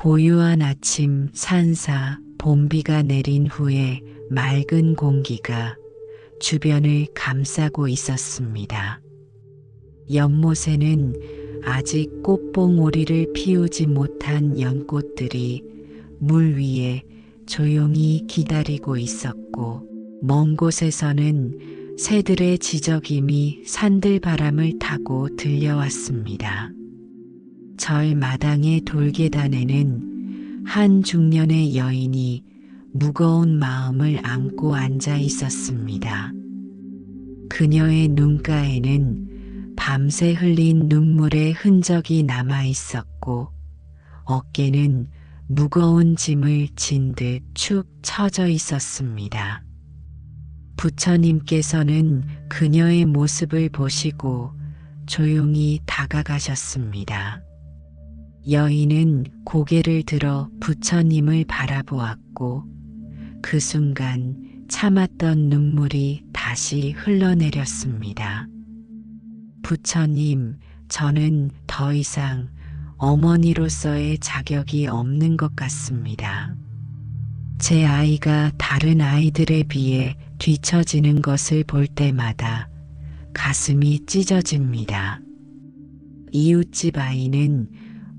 고요한 아침 산사 봄비가 내린 후에 맑은 공기가 주변을 감싸고 있었습니다. 연못에는 아직 꽃봉오리를 피우지 못한 연꽃들이 물 위에 조용히 기다리고 있었고, 먼 곳에서는 새들의 지저귀이 산들바람을 타고 들려왔습니다. 절 마당의 돌계단에는 한 중년의 여인이 무거운 마음을 안고 앉아 있었습니다. 그녀의 눈가에는 밤새 흘린 눈물의 흔적이 남아 있었고, 어깨는 무거운 짐을 진 듯 축 처져 있었습니다. 부처님께서는 그녀의 모습을 보시고 조용히 다가가셨습니다. 여인은 고개를 들어 부처님을 바라보았고, 그 순간 참았던 눈물이 다시 흘러내렸습니다. 부처님, 저는 더 이상 어머니로서의 자격이 없는 것 같습니다. 제 아이가 다른 아이들에 비해 뒤처지는 것을 볼 때마다 가슴이 찢어집니다. 이웃집 아이는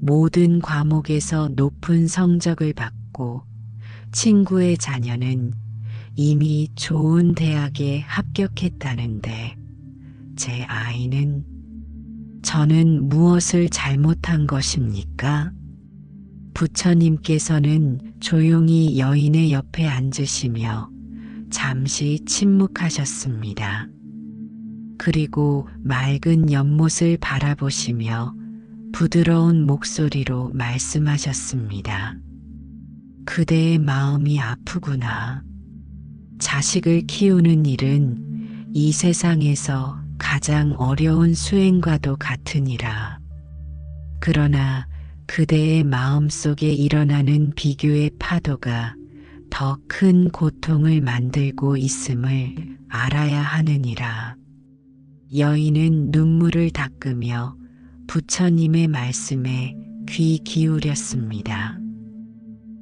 모든 과목에서 높은 성적을 받고, 친구의 자녀는 이미 좋은 대학에 합격했다는데, 제 아이는, 저는 무엇을 잘못한 것입니까? 부처님께서는 조용히 여인의 옆에 앉으시며 잠시 침묵하셨습니다. 그리고 맑은 연못을 바라보시며 부드러운 목소리로 말씀하셨습니다. 그대의 마음이 아프구나. 자식을 키우는 일은 이 세상에서 가장 어려운 수행과도 같으니라. 그러나 그대의 마음 속에 일어나는 비교의 파도가 더 큰 고통을 만들고 있음을 알아야 하느니라. 여인은 눈물을 닦으며 부처님의 말씀에 귀 기울였습니다.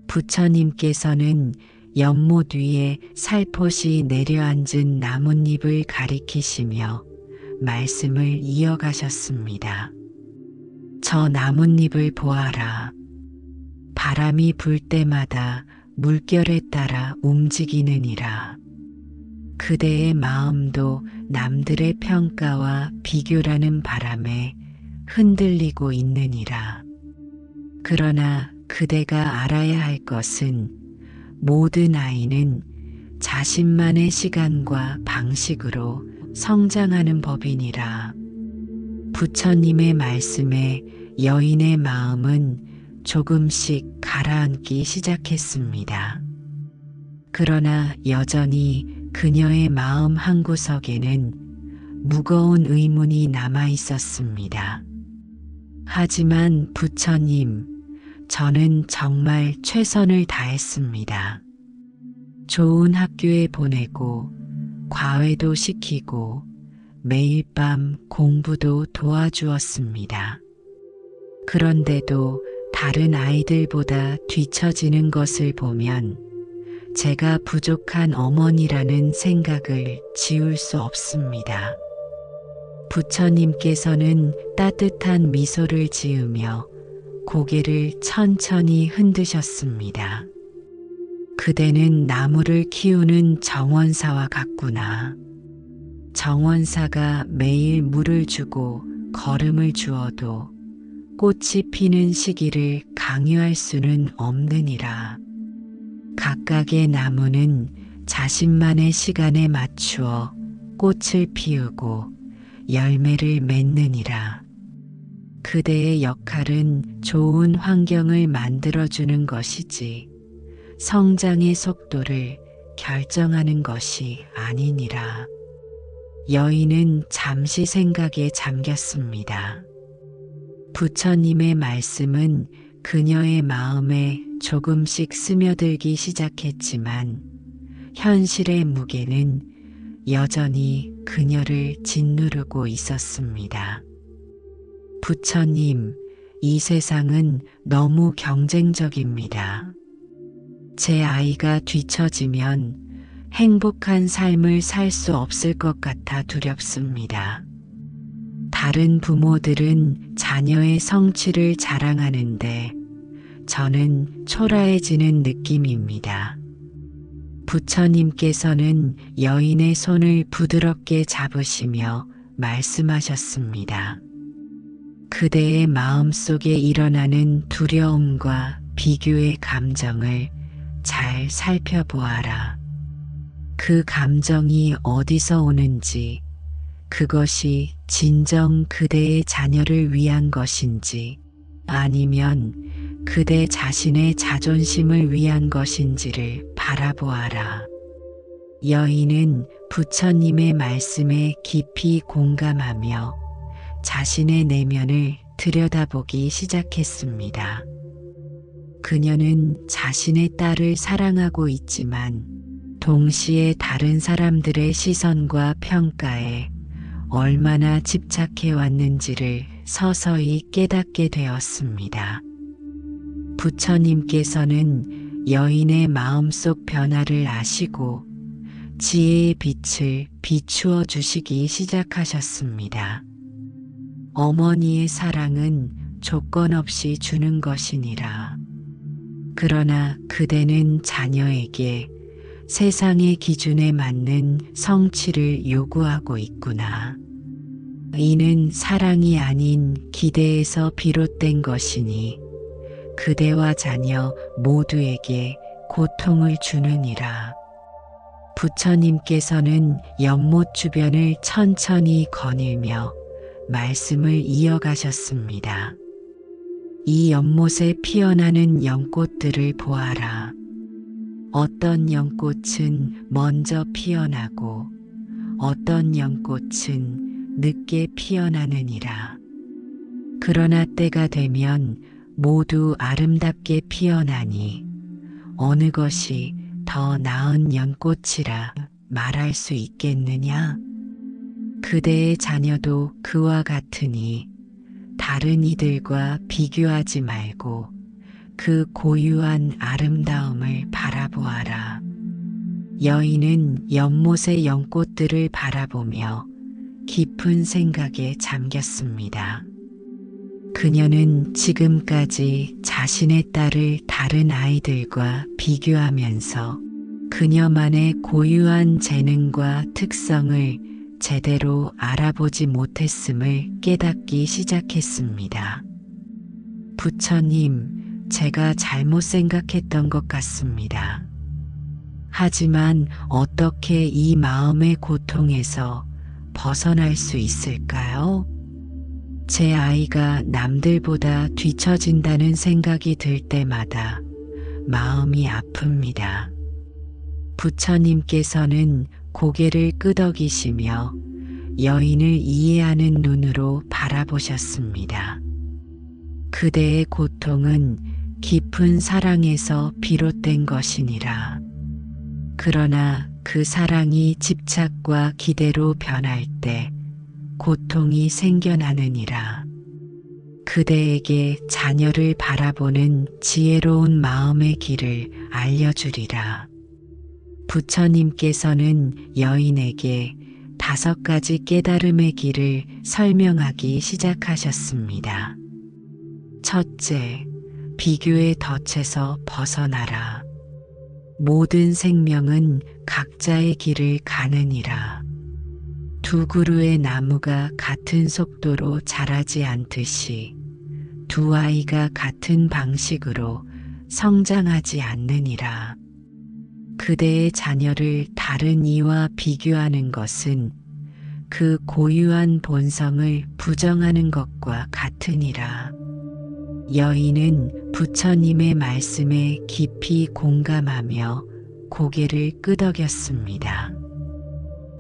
부처님께서는 연못 위에 살포시 내려앉은 나뭇잎을 가리키시며 말씀을 이어가셨습니다. 저 나뭇잎을 보아라. 바람이 불 때마다 물결에 따라 움직이느니라. 그대의 마음도 남들의 평가와 비교라는 바람에 흔들리고 있느니라. 그러나 그대가 알아야 할 것은 모든 아이는 자신만의 시간과 방식으로 성장하는 법이니라. 부처님의 말씀에 여인의 마음은 조금씩 가라앉기 시작했습니다. 그러나 여전히 그녀의 마음 한구석에는 무거운 의문이 남아 있었습니다. 하지만 부처님, 저는 정말 최선을 다했습니다. 좋은 학교에 보내고 과외도 시키고 매일 밤 공부도 도와주었습니다. 그런데도 다른 아이들보다 뒤처지는 것을 보면 제가 부족한 어머니라는 생각을 지울 수 없습니다. 부처님께서는 따뜻한 미소를 지으며 고개를 천천히 흔드셨습니다. 그대는 나무를 키우는 정원사와 같구나. 정원사가 매일 물을 주고 거름을 주어도 꽃이 피는 시기를 강요할 수는 없느니라. 각각의 나무는 자신만의 시간에 맞추어 꽃을 피우고 열매를 맺느니라. 그대의 역할은 좋은 환경을 만들어주는 것이지 성장의 속도를 결정하는 것이 아니니라. 여인은 잠시 생각에 잠겼습니다. 부처님의 말씀은 그녀의 마음에 조금씩 스며들기 시작했지만 현실의 무게는 여전히 그녀를 짓누르고 있었습니다. 부처님, 이 세상은 너무 경쟁적입니다. 제 아이가 뒤처지면 행복한 삶을 살 수 없을 것 같아 두렵습니다. 다른 부모들은 자녀의 성취를 자랑하는데 저는 초라해지는 느낌입니다. 부처님께서는 여인의 손을 부드럽게 잡으시며 말씀하셨습니다. 그대의 마음속에 일어나는 두려움과 비교의 감정을 잘 살펴보아라. 그 감정이 어디서 오는지, 그것이 진정 그대의 자녀를 위한 것인지, 아니면 그대 자신의 자존심을 위한 것인지를 바라보아라. 여인은 부처님의 말씀에 깊이 공감하며 자신의 내면을 들여다보기 시작했습니다. 그녀는 자신의 딸을 사랑하고 있지만 동시에 다른 사람들의 시선과 평가에 얼마나 집착해 왔는지를 서서히 깨닫게 되었습니다. 부처님께서는 여인의 마음속 변화를 아시고 지혜의 빛을 비추어 주시기 시작하셨습니다. 어머니의 사랑은 조건 없이 주는 것이니라. 그러나 그대는 자녀에게 세상의 기준에 맞는 성취를 요구하고 있구나. 이는 사랑이 아닌 기대에서 비롯된 것이니 그대와 자녀 모두에게 고통을 주느니라. 부처님께서는 연못 주변을 천천히 거닐며 말씀을 이어가셨습니다. 이 연못에 피어나는 연꽃들을 보아라. 어떤 연꽃은 먼저 피어나고 어떤 연꽃은 늦게 피어나느니라. 그러나 때가 되면 모두 아름답게 피어나니 어느 것이 더 나은 연꽃이라 말할 수 있겠느냐? 그대의 자녀도 그와 같으니 다른 이들과 비교하지 말고 그 고유한 아름다움을 바라보아라. 여인은 연못의 연꽃들을 바라보며 깊은 생각에 잠겼습니다. 그녀는 지금까지 자신의 딸을 다른 아이들과 비교하면서 그녀만의 고유한 재능과 특성을 제대로 알아보지 못했음을 깨닫기 시작했습니다. 부처님, 제가 잘못 생각했던 것 같습니다. 하지만 어떻게 이 마음의 고통에서 벗어날 수 있을까요? 제 아이가 남들보다 뒤처진다는 생각이 들 때마다 마음이 아픕니다. 부처님께서는 고개를 끄덕이시며 여인을 이해하는 눈으로 바라보셨습니다. 그대의 고통은 깊은 사랑에서 비롯된 것이니라. 그러나 그 사랑이 집착과 기대로 변할 때 고통이 생겨나느니라. 그대에게 자녀를 바라보는 지혜로운 마음의 길을 알려주리라. 부처님께서는 여인에게 5가지 깨달음의 길을 설명하기 시작하셨습니다. 첫째, 비교의 덫에서 벗어나라. 모든 생명은 각자의 길을 가느니라. 두 그루의 나무가 같은 속도로 자라지 않듯이 두 아이가 같은 방식으로 성장하지 않느니라. 그대의 자녀를 다른 이와 비교하는 것은 그 고유한 본성을 부정하는 것과 같으니라. 여인은 부처님의 말씀에 깊이 공감하며 고개를 끄덕였습니다.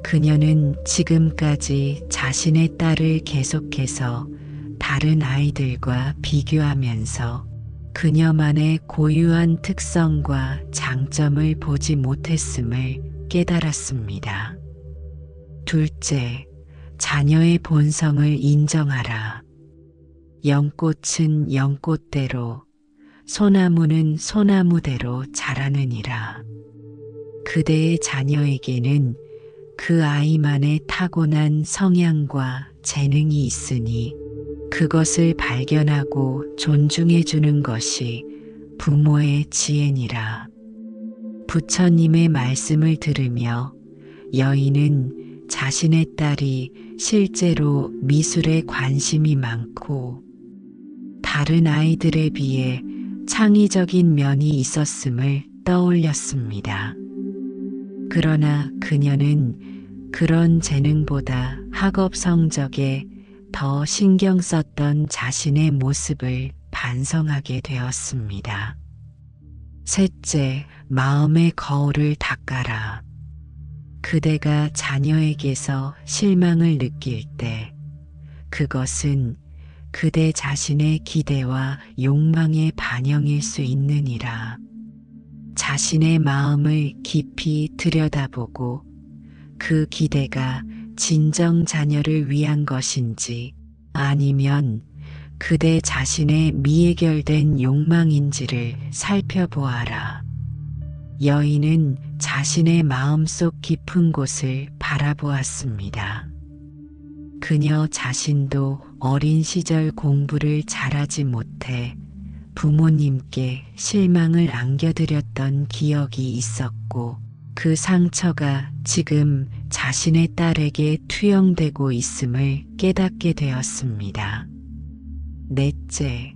그녀는 지금까지 자신의 딸을 계속해서 다른 아이들과 비교하면서 그녀만의 고유한 특성과 장점을 보지 못했음을 깨달았습니다. 둘째, 자녀의 본성을 인정하라. 연꽃은 연꽃대로, 소나무는 소나무대로 자라느니라. 그대의 자녀에게는 그 아이만의 타고난 성향과 재능이 있으니 그것을 발견하고 존중해 주는 것이 부모의 지혜니라. 부처님의 말씀을 들으며 여인은 자신의 딸이 실제로 미술에 관심이 많고 다른 아이들에 비해 창의적인 면이 있었음을 떠올렸습니다. 그러나 그녀는 그런 재능보다 학업 성적에 더 신경 썼던 자신의 모습을 반성하게 되었습니다. 셋째, 마음의 거울을 닦아라. 그대가 자녀에게서 실망을 느낄 때 그것은 그대 자신의 기대와 욕망의 반영일 수 있느니라. 자신의 마음을 깊이 들여다보고 그 기대가 진정 자녀를 위한 것인지 아니면 그대 자신의 미해결된 욕망인지를 살펴보아라. 여인은 자신의 마음속 깊은 곳을 바라보았습니다. 그녀 자신도 어린 시절 공부를 잘하지 못해 부모님께 실망을 안겨드렸던 기억이 있었고 그 상처가 지금 자신의 딸에게 투영되고 있음을 깨닫게 되었습니다. 넷째,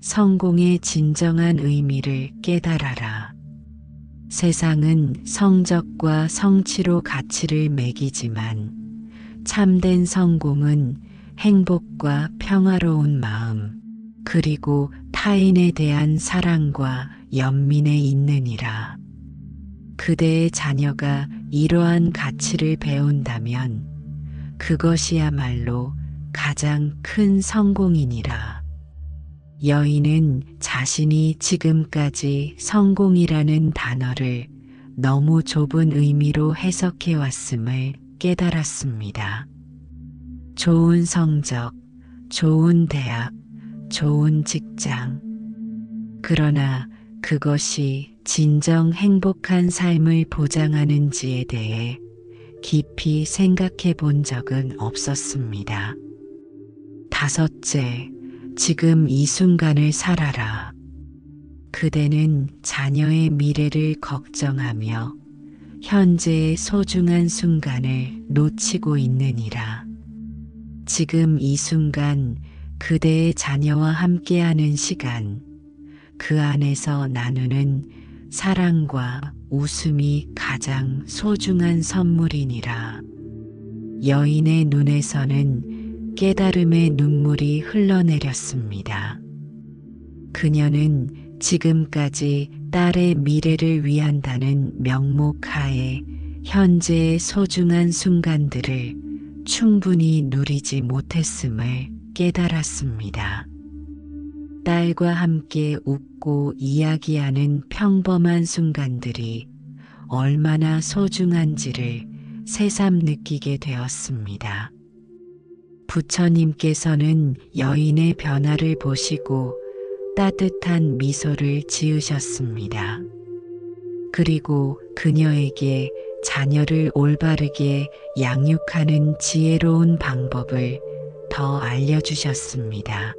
성공의 진정한 의미를 깨달아라. 세상은 성적과 성취로 가치를 매기지만 참된 성공은 행복과 평화로운 마음, 그리고 타인에 대한 사랑과 연민에 있느니라. 그대의 자녀가 이러한 가치를 배운다면 그것이야말로 가장 큰 성공이니라. 여인은 자신이 지금까지 성공이라는 단어를 너무 좁은 의미로 해석해 왔음을 깨달았습니다. 좋은 성적, 좋은 대학, 좋은 직장. 그러나 그것이 진정 행복한 삶을 보장하는지에 대해 깊이 생각해 본 적은 없었습니다. 다섯째, 지금 이 순간을 살아라. 그대는 자녀의 미래를 걱정하며 현재의 소중한 순간을 놓치고 있느니라. 지금 이 순간 그대의 자녀와 함께하는 시간, 그 안에서 나누는 사랑과 웃음이 가장 소중한 선물이니라. 여인의 눈에서는 깨달음의 눈물이 흘러내렸습니다. 그녀는 지금까지 딸의 미래를 위한다는 명목하에 현재의 소중한 순간들을 충분히 누리지 못했음을 깨달았습니다. 딸과 함께 웃고 이야기하는 평범한 순간들이 얼마나 소중한지를 새삼 느끼게 되었습니다. 부처님께서는 여인의 변화를 보시고 따뜻한 미소를 지으셨습니다. 그리고 그녀에게 자녀를 올바르게 양육하는 지혜로운 방법을 더 알려주셨습니다.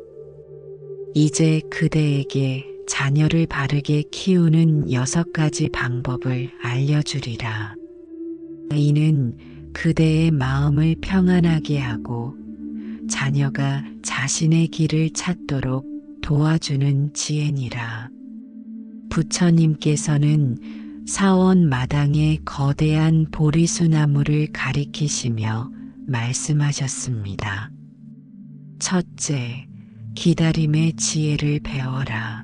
이제 그대에게 자녀를 바르게 키우는 6가지 방법을 알려주리라. 이는 그대의 마음을 평안하게 하고 자녀가 자신의 길을 찾도록 도와주는 지혜니라. 부처님께서는 사원 마당의 거대한 보리수나무를 가리키시며 말씀하셨습니다. 첫째, 기다림의 지혜를 배워라.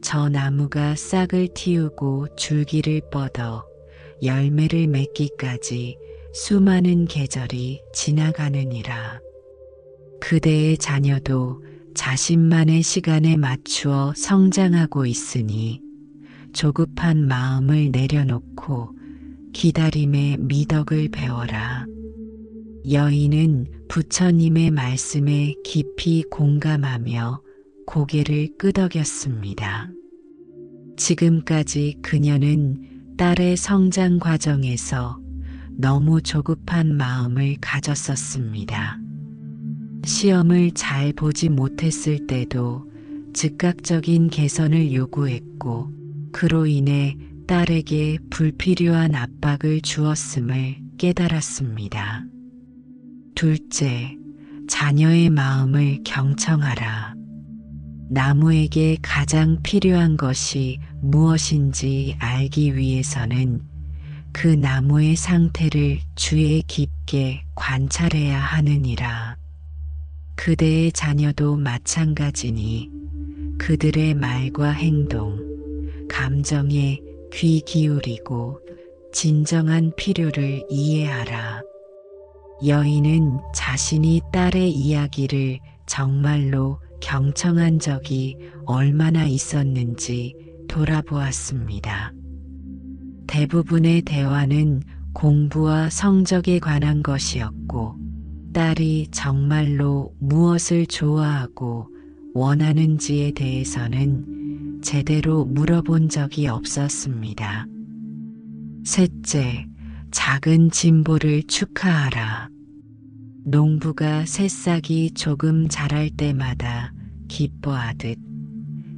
저 나무가 싹을 틔우고 줄기를 뻗어 열매를 맺기까지 수많은 계절이 지나가느니라. 그대의 자녀도 자신만의 시간에 맞추어 성장하고 있으니 조급한 마음을 내려놓고 기다림의 미덕을 배워라. 여인은 부처님의 말씀에 깊이 공감하며 고개를 끄덕였습니다. 지금까지 그녀는 딸의 성장 과정에서 너무 조급한 마음을 가졌었습니다. 시험을 잘 보지 못했을 때도 즉각적인 개선을 요구했고, 그로 인해 딸에게 불필요한 압박을 주었음을 깨달았습니다. 둘째, 자녀의 마음을 경청하라. 나무에게 가장 필요한 것이 무엇인지 알기 위해서는 그 나무의 상태를 주의 깊게 관찰해야 하느니라. 그대의 자녀도 마찬가지니 그들의 말과 행동, 감정에 귀 기울이고 진정한 필요를 이해하라. 여인은 자신이 딸의 이야기를 정말로 경청한 적이 얼마나 있었는지 돌아보았습니다. 대부분의 대화는 공부와 성적에 관한 것이었고, 딸이 정말로 무엇을 좋아하고 원하는지에 대해서는 제대로 물어본 적이 없었습니다. 셋째, 작은 진보를 축하하라. 농부가 새싹이 조금 자랄 때마다 기뻐하듯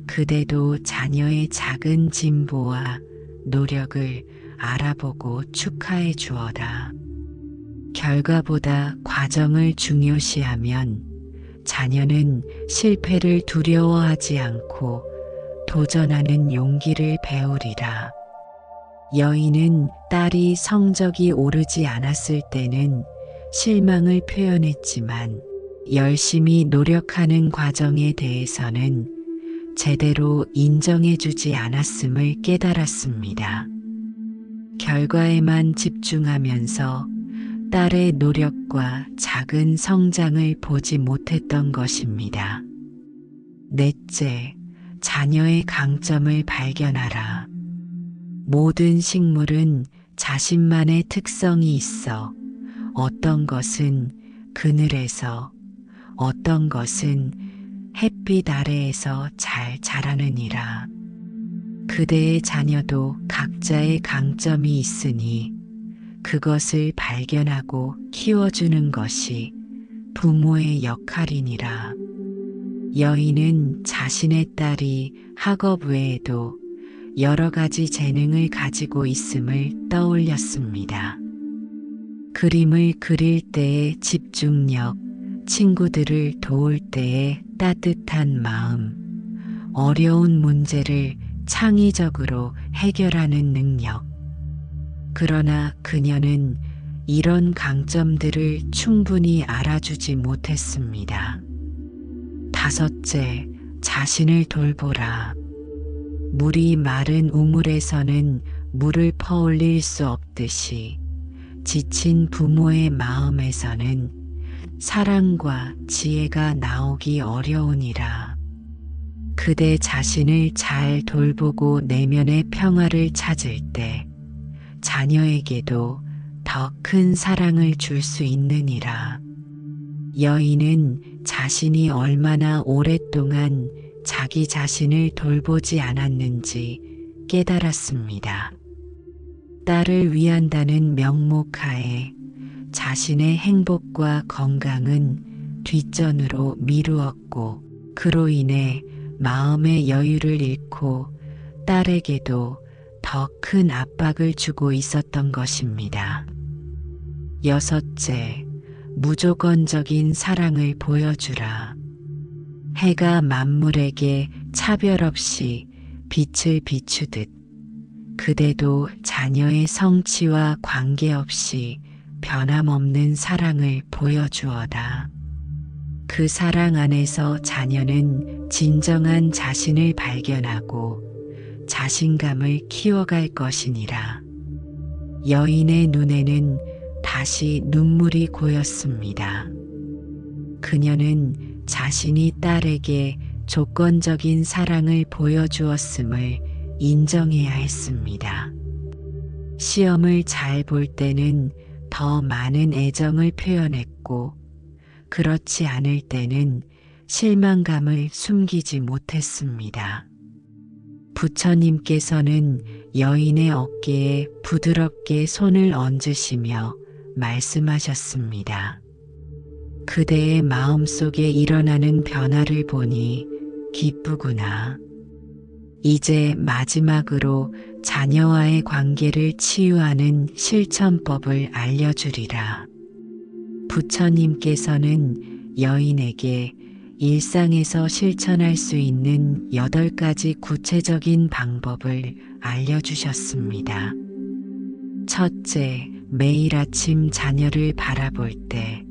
그대도 자녀의 작은 진보와 노력을 알아보고 축하해 주어라. 결과보다 과정을 중요시하면 자녀는 실패를 두려워하지 않고 도전하는 용기를 배우리라. 여인은 딸이 성적이 오르지 않았을 때는 실망을 표현했지만 열심히 노력하는 과정에 대해서는 제대로 인정해주지 않았음을 깨달았습니다. 결과에만 집중하면서 딸의 노력과 작은 성장을 보지 못했던 것입니다. 넷째, 자녀의 강점을 발견하라. 모든 식물은 자신만의 특성이 있어 어떤 것은 그늘에서, 어떤 것은 햇빛 아래에서 잘 자라느니라. 그대의 자녀도 각자의 강점이 있으니 그것을 발견하고 키워주는 것이 부모의 역할이니라. 여인은 자신의 딸이 학업 외에도 여러 가지 재능을 가지고 있음을 떠올렸습니다. 그림을 그릴 때의 집중력, 친구들을 도울 때의 따뜻한 마음, 어려운 문제를 창의적으로 해결하는 능력. 그러나 그녀는 이런 강점들을 충분히 알아주지 못했습니다. 다섯째, 자신을 돌보라. 물이 마른 우물에서는 물을 퍼올릴 수 없듯이 지친 부모의 마음에서는 사랑과 지혜가 나오기 어려우니라. 그대 자신을 잘 돌보고 내면의 평화를 찾을 때 자녀에게도 더 큰 사랑을 줄 수 있느니라. 여인은 자신이 얼마나 오랫동안 자기 자신을 돌보지 않았는지 깨달았습니다. 딸을 위한다는 명목하에 자신의 행복과 건강은 뒷전으로 미루었고, 그로 인해 마음의 여유를 잃고 딸에게도 더 큰 압박을 주고 있었던 것입니다. 여섯째, 무조건적인 사랑을 보여주라. 해가 만물에게 차별 없이 빛을 비추듯 그대도 자녀의 성취와 관계없이 변함없는 사랑을 보여주어다. 그 사랑 안에서 자녀는 진정한 자신을 발견하고 자신감을 키워갈 것이니라. 여인의 눈에는 다시 눈물이 고였습니다. 그녀는 자신이 딸에게 조건적인 사랑을 보여주었음을 인정해야 했습니다. 시험을 잘 볼 때는 더 많은 애정을 표현했고, 그렇지 않을 때는 실망감을 숨기지 못했습니다. 부처님께서는 여인의 어깨에 부드럽게 손을 얹으시며 말씀하셨습니다. 그대의 마음속에 일어나는 변화를 보니 기쁘구나. 이제 마지막으로 자녀와의 관계를 치유하는 실천법을 알려주리라. 부처님께서는 여인에게 일상에서 실천할 수 있는 8가지 구체적인 방법을 알려주셨습니다. 첫째, 매일 아침 자녀를 바라볼 때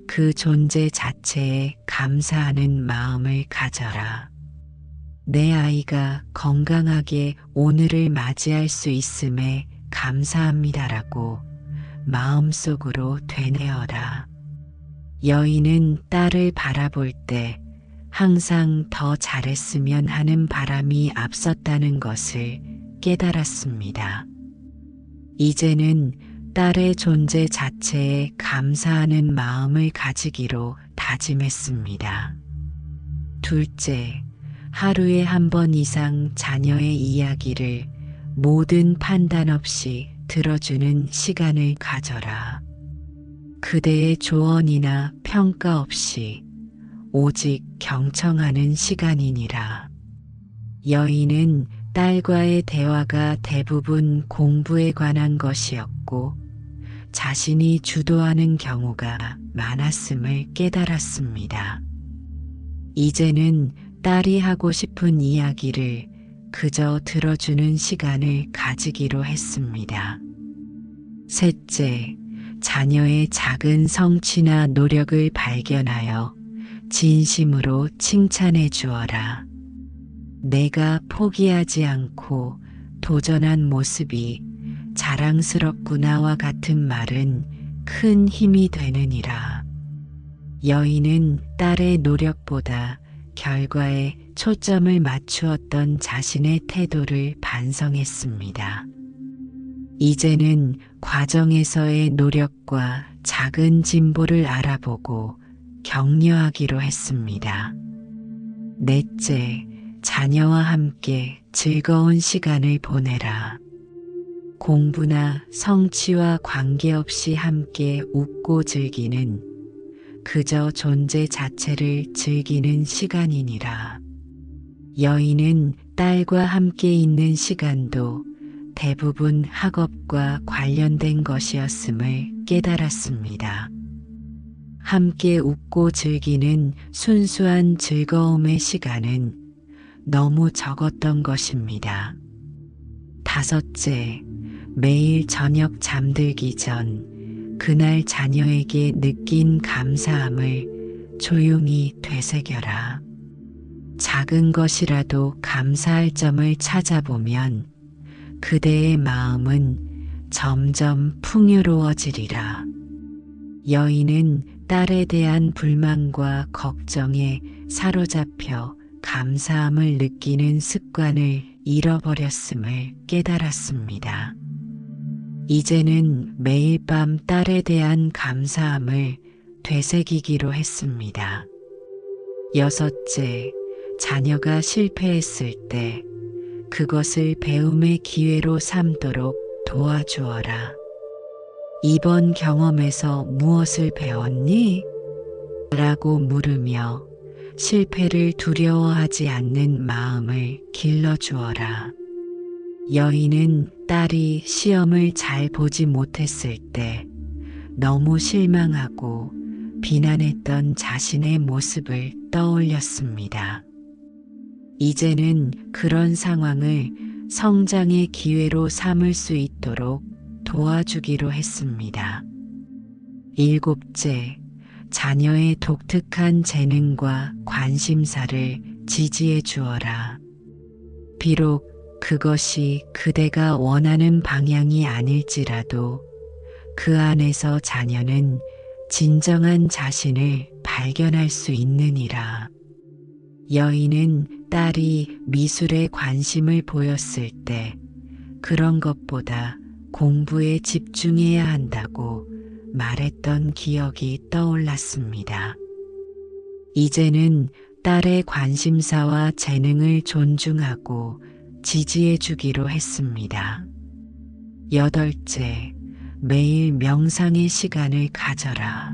그 존재 자체에 감사하는 마음을 가져라. 내 아이가 건강하게 오늘을 맞이할 수 있음에 감사합니다라고 마음속으로 되뇌어라. 여인은 딸을 바라볼 때 항상 더 잘했으면 하는 바람이 앞섰다는 것을 깨달았습니다. 이제는 딸의 존재 자체에 감사하는 마음을 가지기로 다짐했습니다. 둘째, 하루에 한 번 이상 자녀의 이야기를 모든 판단 없이 들어주는 시간을 가져라. 그대의 조언이나 평가 없이 오직 경청하는 시간이니라. 여인은 딸과의 대화가 대부분 공부에 관한 것이었고 자신이 주도하는 경우가 많았음을 깨달았습니다. 이제는 딸이 하고 싶은 이야기를 그저 들어주는 시간을 가지기로 했습니다. 셋째, 자녀의 작은 성취나 노력을 발견하여 진심으로 칭찬해 주어라. 내가 포기하지 않고 도전한 모습이 자랑스럽구나와 같은 말은 큰 힘이 되느니라. 여인은 딸의 노력보다 결과에 초점을 맞추었던 자신의 태도를 반성했습니다. 이제는 과정에서의 노력과 작은 진보를 알아보고 격려하기로 했습니다. 넷째, 자녀와 함께 즐거운 시간을 보내라. 공부나 성취와 관계없이 함께 웃고 즐기는 그저 존재 자체를 즐기는 시간이니라. 여인은 딸과 함께 있는 시간도 대부분 학업과 관련된 것이었음을 깨달았습니다. 함께 웃고 즐기는 순수한 즐거움의 시간은 너무 적었던 것입니다. 다섯째, 매일 저녁 잠들기 전 그날 자녀에게 느낀 감사함을 조용히 되새겨라. 작은 것이라도 감사할 점을 찾아보면 그대의 마음은 점점 풍요로워지리라. 여인은 딸에 대한 불만과 걱정에 사로잡혀 감사함을 느끼는 습관을 잃어버렸음을 깨달았습니다. 이제는 매일 밤 딸에 대한 감사함을 되새기기로 했습니다. 여섯째, 자녀가 실패했을 때 그것을 배움의 기회로 삼도록 도와주어라. 이번 경험에서 무엇을 배웠니? 라고 물으며 실패를 두려워하지 않는 마음을 길러주어라. 여인은 딸이 시험을 잘 보지 못했을 때 너무 실망하고 비난했던 자신의 모습을 떠올렸습니다. 이제는 그런 상황을 성장의 기회로 삼을 수 있도록 도와주기로 했습니다. 일곱째, 자녀의 독특한 재능과 관심사를 지지해 주어라. 비록 그것이 그대가 원하는 방향이 아닐지라도 그 안에서 자녀는 진정한 자신을 발견할 수 있느니라. 여인은 딸이 미술에 관심을 보였을 때 그런 것보다 공부에 집중해야 한다고 말했던 기억이 떠올랐습니다. 이제는 딸의 관심사와 재능을 존중하고 지지해 주기로 했습니다. 8째, 매일 명상의 시간을 가져라.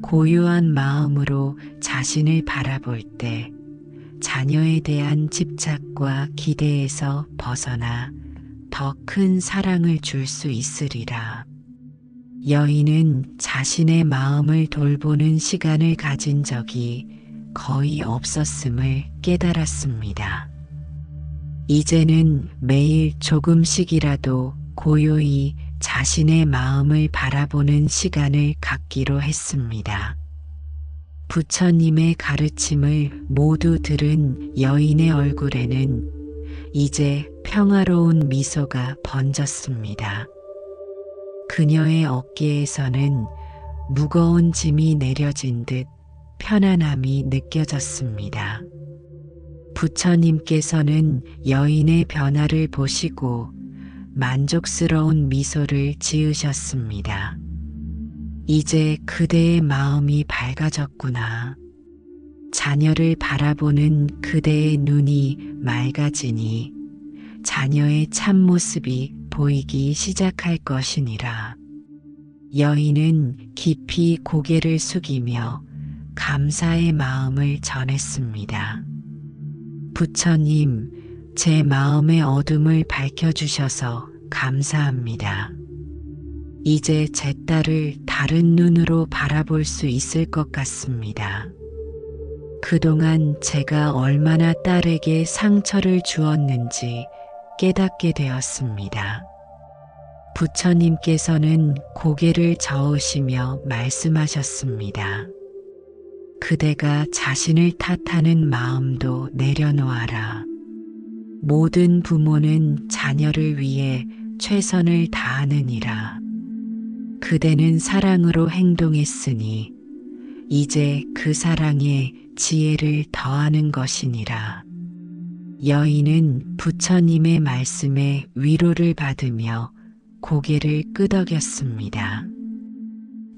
고요한 마음으로 자신을 바라볼 때 자녀에 대한 집착과 기대에서 벗어나 더 큰 사랑을 줄 수 있으리라. 여인은 자신의 마음을 돌보는 시간을 가진 적이 거의 없었음을 깨달았습니다. 이제는 매일 조금씩이라도 고요히 자신의 마음을 바라보는 시간을 갖기로 했습니다. 부처님의 가르침을 모두 들은 여인의 얼굴에는 이제 평화로운 미소가 번졌습니다. 그녀의 어깨에서는 무거운 짐이 내려진 듯 편안함이 느껴졌습니다. 부처님께서는 여인의 변화를 보시고 만족스러운 미소를 지으셨습니다. 이제 그대의 마음이 밝아졌구나. 자녀를 바라보는 그대의 눈이 맑아지니 자녀의 참모습이 보이기 시작할 것이니라. 여인은 깊이 고개를 숙이며 감사의 마음을 전했습니다. 부처님, 제 마음의 어둠을 밝혀주셔서 감사합니다. 이제 제 딸을 다른 눈으로 바라볼 수 있을 것 같습니다. 그동안 제가 얼마나 딸에게 상처를 주었는지 깨닫게 되었습니다. 부처님께서는 고개를 저으시며 말씀하셨습니다. 그대가 자신을 탓하는 마음도 내려놓아라. 모든 부모는 자녀를 위해 최선을 다하느니라. 그대는 사랑으로 행동했으니 이제 그 사랑에 지혜를 더하는 것이니라. 여인은 부처님의 말씀에 위로를 받으며 고개를 끄덕였습니다.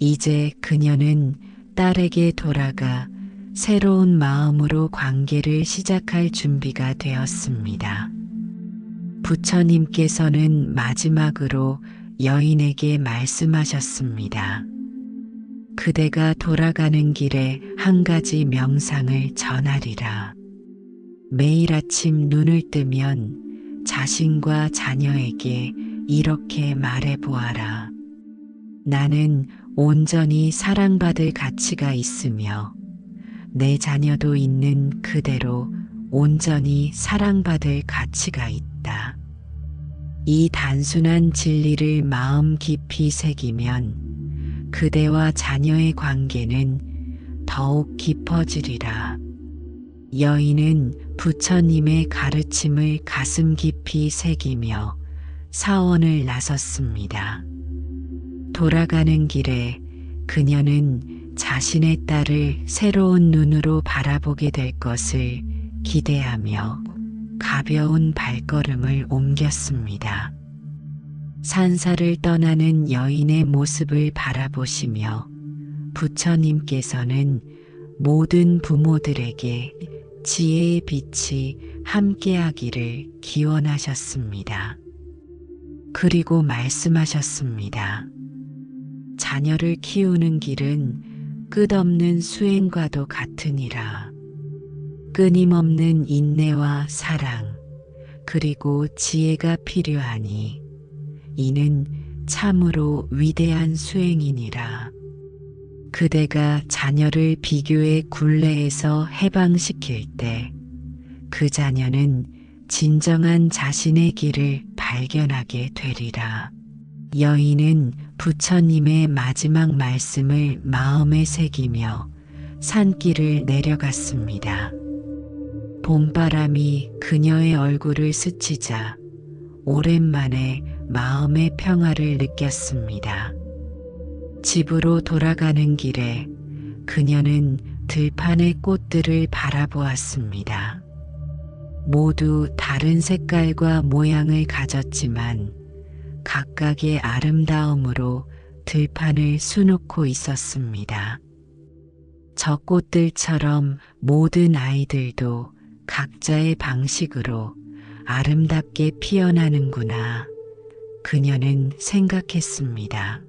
이제 그녀는 딸에게 돌아가 새로운 마음으로 관계를 시작할 준비가 되었습니다. 부처님께서는 마지막으로 여인에게 말씀하셨습니다. 그대가 돌아가는 길에 한 가지 명상을 전하리라. 매일 아침 눈을 뜨면 자신과 자녀에게 이렇게 말해보아라. 나는 온전히 사랑받을 가치가 있으며 내 자녀도 있는 그대로 온전히 사랑받을 가치가 있다. 이 단순한 진리를 마음 깊이 새기면 그대와 자녀의 관계는 더욱 깊어지리라. 여인은 부처님의 가르침을 가슴 깊이 새기며 사원을 나섰습니다. 돌아가는 길에 그녀는 자신의 딸을 새로운 눈으로 바라보게 될 것을 기대하며 가벼운 발걸음을 옮겼습니다. 산사를 떠나는 여인의 모습을 바라보시며 부처님께서는 모든 부모들에게 지혜의 빛이 함께하기를 기원하셨습니다. 그리고 말씀하셨습니다. 자녀를 키우는 길은 끝없는 수행과도 같으니라. 끊임없는 인내와 사랑, 그리고 지혜가 필요하니 이는 참으로 위대한 수행이니라. 그대가 자녀를 비교의 굴레에서 해방시킬 때 그 자녀는 진정한 자신의 길을 발견하게 되리라. 여인은 부처님의 마지막 말씀을 마음에 새기며 산길을 내려갔습니다. 봄바람이 그녀의 얼굴을 스치자 오랜만에 마음의 평화를 느꼈습니다. 집으로 돌아가는 길에 그녀는 들판의 꽃들을 바라보았습니다. 모두 다른 색깔과 모양을 가졌지만 각각의 아름다움으로 들판을 수놓고 있었습니다. 저 꽃들처럼 모든 아이들도 각자의 방식으로 아름답게 피어나는구나. 그녀는 생각했습니다.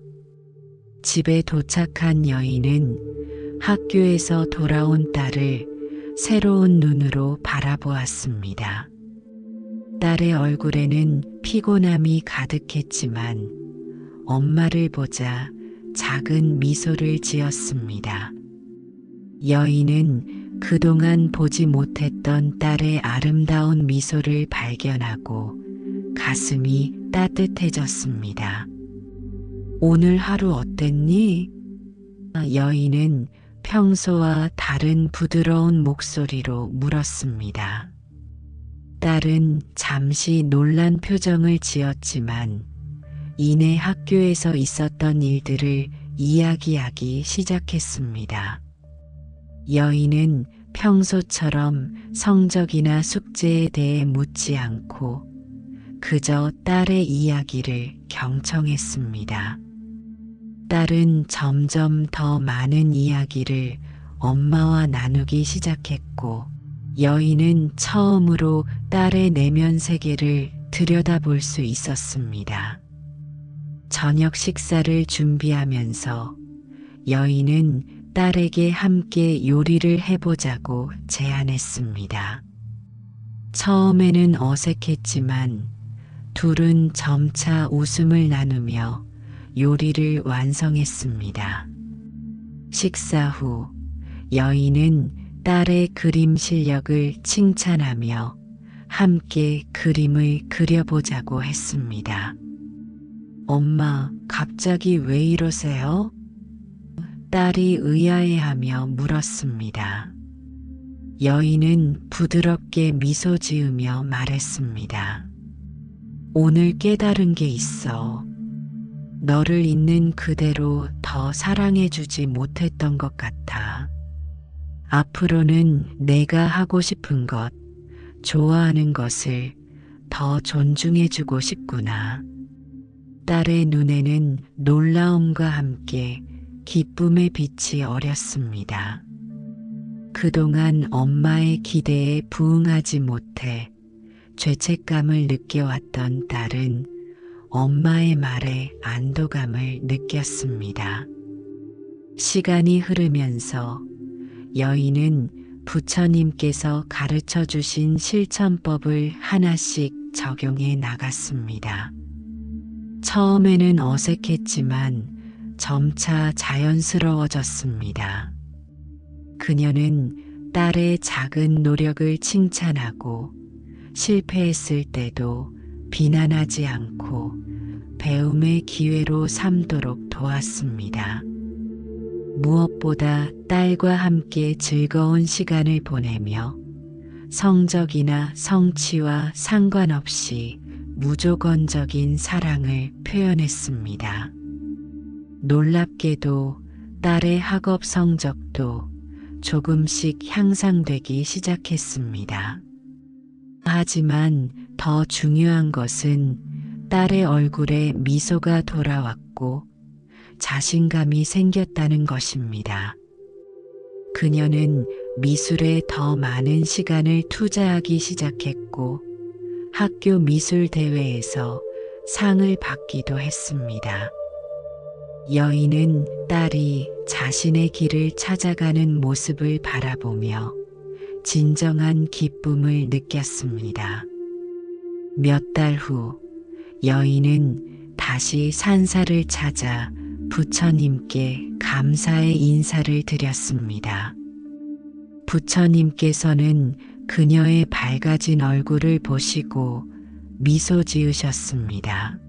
집에 도착한 여인은 학교에서 돌아온 딸을 새로운 눈으로 바라보았습니다. 딸의 얼굴에는 피곤함이 가득했지만 엄마를 보자 작은 미소를 지었습니다. 여인은 그동안 보지 못했던 딸의 아름다운 미소를 발견하고 가슴이 따뜻해졌습니다. 오늘 하루 어땠니? 여인은 평소와 다른 부드러운 목소리로 물었습니다. 딸은 잠시 놀란 표정을 지었지만 이내 학교에서 있었던 일들을 이야기하기 시작했습니다. 여인은 평소처럼 성적이나 숙제에 대해 묻지 않고 그저 딸의 이야기를 경청했습니다. 딸은 점점 더 많은 이야기를 엄마와 나누기 시작했고 여인은 처음으로 딸의 내면 세계를 들여다볼 수 있었습니다. 저녁 식사를 준비하면서 여인은 딸에게 함께 요리를 해보자고 제안했습니다. 처음에는 어색했지만 둘은 점차 웃음을 나누며 요리를 완성했습니다. 식사 후 여인은 딸의 그림 실력을 칭찬하며 함께 그림을 그려보자고 했습니다. 엄마, 갑자기 왜 이러세요? 딸이 의아해하며 물었습니다. 여인은 부드럽게 미소 지으며 말했습니다. 오늘 깨달은 게 있어. 너를 있는 그대로 더 사랑해주지 못했던 것 같아. 앞으로는 내가 하고 싶은 것, 좋아하는 것을 더 존중해주고 싶구나. 딸의 눈에는 놀라움과 함께 기쁨의 빛이 어렸습니다. 그동안 엄마의 기대에 부응하지 못해 죄책감을 느껴왔던 딸은 엄마의 말에 안도감을 느꼈습니다. 시간이 흐르면서 여인은 부처님께서 가르쳐 주신 실천법을 하나씩 적용해 나갔습니다. 처음에는 어색했지만 점차 자연스러워졌습니다. 그녀는 딸의 작은 노력을 칭찬하고 실패했을 때도 비난하지 않고 배움의 기회로 삼도록 도왔습니다. 무엇보다 딸과 함께 즐거운 시간을 보내며 성적이나 성취와 상관없이 무조건적인 사랑을 표현했습니다. 놀랍게도 딸의 학업 성적도 조금씩 향상되기 시작했습니다. 하지만 더 중요한 것은 딸의 얼굴에 미소가 돌아왔고 자신감이 생겼다는 것입니다. 그녀는 미술에 더 많은 시간을 투자하기 시작했고 학교 미술 대회에서 상을 받기도 했습니다. 여인은 딸이 자신의 길을 찾아가는 모습을 바라보며 진정한 기쁨을 느꼈습니다. 몇 달 후 여인은 다시 산사를 찾아 부처님께 감사의 인사를 드렸습니다. 부처님께서는 그녀의 밝아진 얼굴을 보시고 미소 지으셨습니다.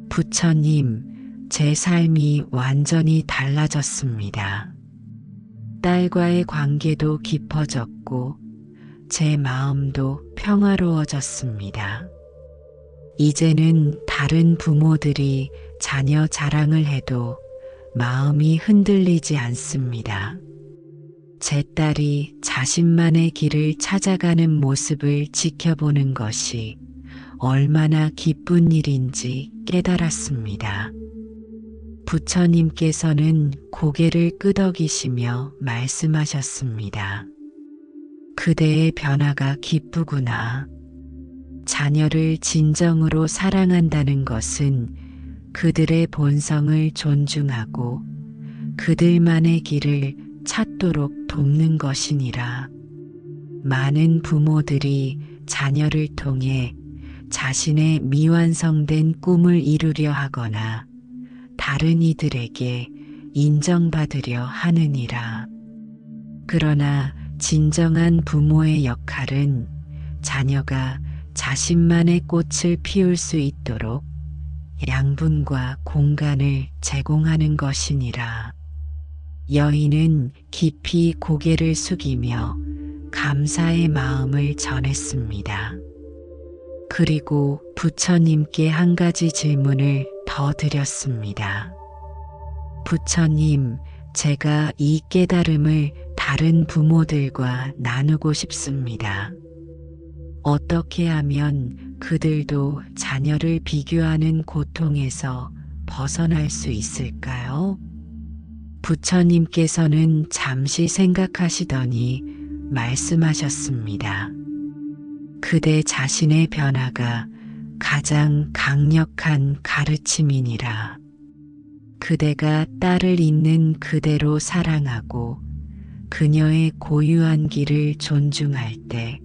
부처님, 제 삶이 완전히 달라졌습니다. 딸과의 관계도 깊어졌고 제 마음도 평화로워졌습니다. 이제는 다른 부모들이 자녀 자랑을 해도 마음이 흔들리지 않습니다. 제 딸이 자신만의 길을 찾아가는 모습을 지켜보는 것이 얼마나 기쁜 일인지 깨달았습니다. 부처님께서는 고개를 끄덕이시며 말씀하셨습니다. 그대의 변화가 기쁘구나. 자녀를 진정으로 사랑한다는 것은 그들의 본성을 존중하고 그들만의 길을 찾도록 돕는 것이니라. 많은 부모들이 자녀를 통해 자신의 미완성된 꿈을 이루려 하거나 다른 이들에게 인정받으려 하느니라. 그러나 진정한 부모의 역할은 자녀가 자신만의 꽃을 피울 수 있도록 양분과 공간을 제공하는 것이니라. 여인은 깊이 고개를 숙이며 감사의 마음을 전했습니다. 그리고 부처님께 한 가지 질문을 더 드렸습니다. 부처님, 제가 이 깨달음을 다른 부모들과 나누고 싶습니다. 어떻게 하면 그들도 자녀를 비교하는 고통에서 벗어날 수 있을까요? 부처님께서는 잠시 생각하시더니 말씀하셨습니다. 그대 자신의 변화가 가장 강력한 가르침이니라. 그대가 딸을 있는 그대로 사랑하고 그녀의 고유한 길을 존중할 때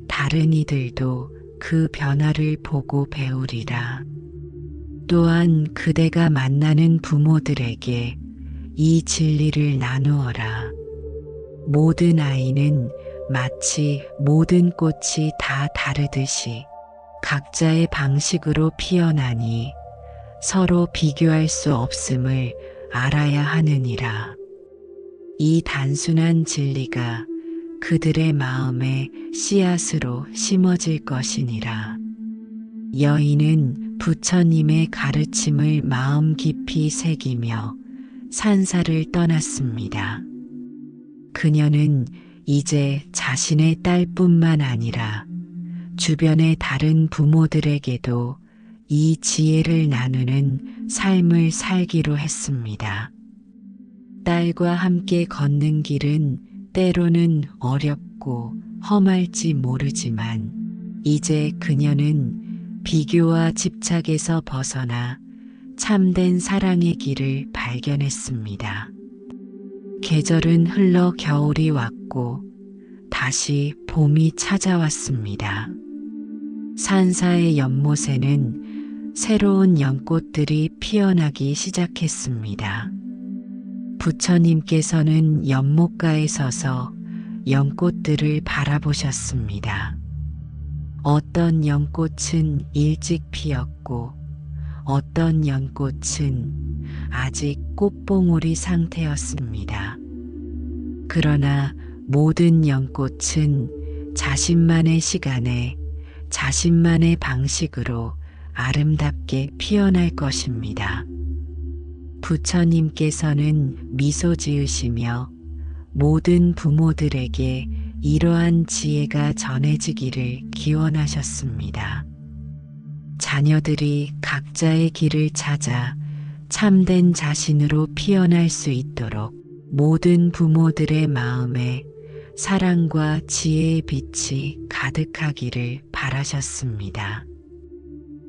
다른 이들도 그 변화를 보고 배우리라. 또한 그대가 만나는 부모들에게 이 진리를 나누어라. 모든 아이는 마치 모든 꽃이 다 다르듯이 각자의 방식으로 피어나니 서로 비교할 수 없음을 알아야 하느니라. 이 단순한 진리가 그들의 마음에 씨앗으로 심어질 것이니라. 여인은 부처님의 가르침을 마음 깊이 새기며 산사를 떠났습니다. 그녀는 이제 자신의 딸뿐만 아니라 주변의 다른 부모들에게도 이 지혜를 나누는 삶을 살기로 했습니다. 딸과 함께 걷는 길은 때로는 어렵고 험할지 모르지만 이제 그녀는 비교와 집착에서 벗어나 참된 사랑의 길을 발견했습니다. 계절은 흘러 겨울이 왔고 다시 봄이 찾아왔습니다. 산사의 연못에는 새로운 연꽃들이 피어나기 시작했습니다. 부처님께서는 연못가에 서서 연꽃들을 바라보셨습니다. 어떤 연꽃은 일찍 피었고 어떤 연꽃은 아직 꽃봉오리 상태였습니다. 그러나 모든 연꽃은 자신만의 시간에 자신만의 방식으로 아름답게 피어날 것입니다. 부처님께서는 미소 지으시며 모든 부모들에게 이러한 지혜가 전해지기를 기원하셨습니다. 자녀들이 각자의 길을 찾아 참된 자신으로 피어날 수 있도록 모든 부모들의 마음에 사랑과 지혜의 빛이 가득하기를 바라셨습니다.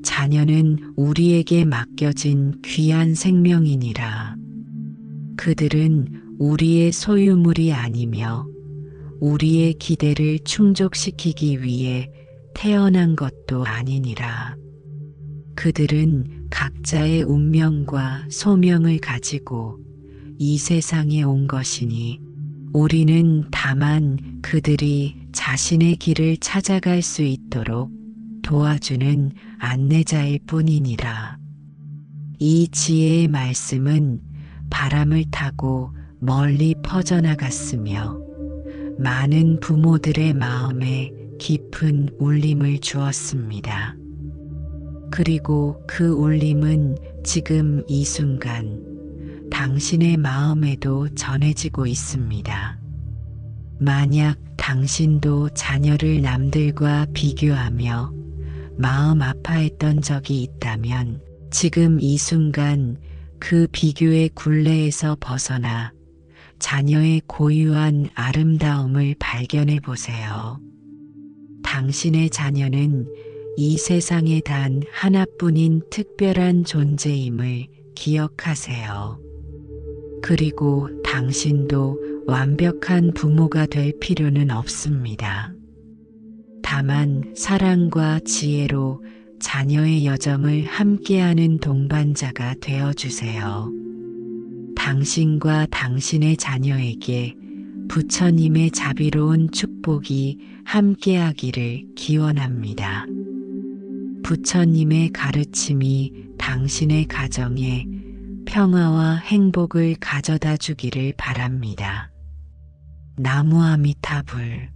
자녀는 우리에게 맡겨진 귀한 생명이니라. 그들은 우리의 소유물이 아니며 우리의 기대를 충족시키기 위해 태어난 것도 아니니라. 그들은 각자의 운명과 소명을 가지고 이 세상에 온 것이니 우리는 다만 그들이 자신의 길을 찾아갈 수 있도록 도와주는 안내자일 뿐이니라. 이 지혜의 말씀은 바람을 타고 멀리 퍼져나갔으며 많은 부모들의 마음에 깊은 울림을 주었습니다. 그리고 그 울림은 지금 이 순간 당신의 마음에도 전해지고 있습니다. 만약 당신도 자녀를 남들과 비교하며 마음 아파했던 적이 있다면 지금 이 순간 그 비교의 굴레에서 벗어나 자녀의 고유한 아름다움을 발견해 보세요. 당신의 자녀는 이 세상에 단 하나뿐인 특별한 존재임을 기억하세요. 그리고 당신도 완벽한 부모가 될 필요는 없습니다. 다만 사랑과 지혜로 자녀의 여정을 함께하는 동반자가 되어주세요. 당신과 당신의 자녀에게 부처님의 자비로운 축복이 함께하기를 기원합니다. 부처님의 가르침이 당신의 가정에 평화와 행복을 가져다 주기를 바랍니다. 나무 아미타불.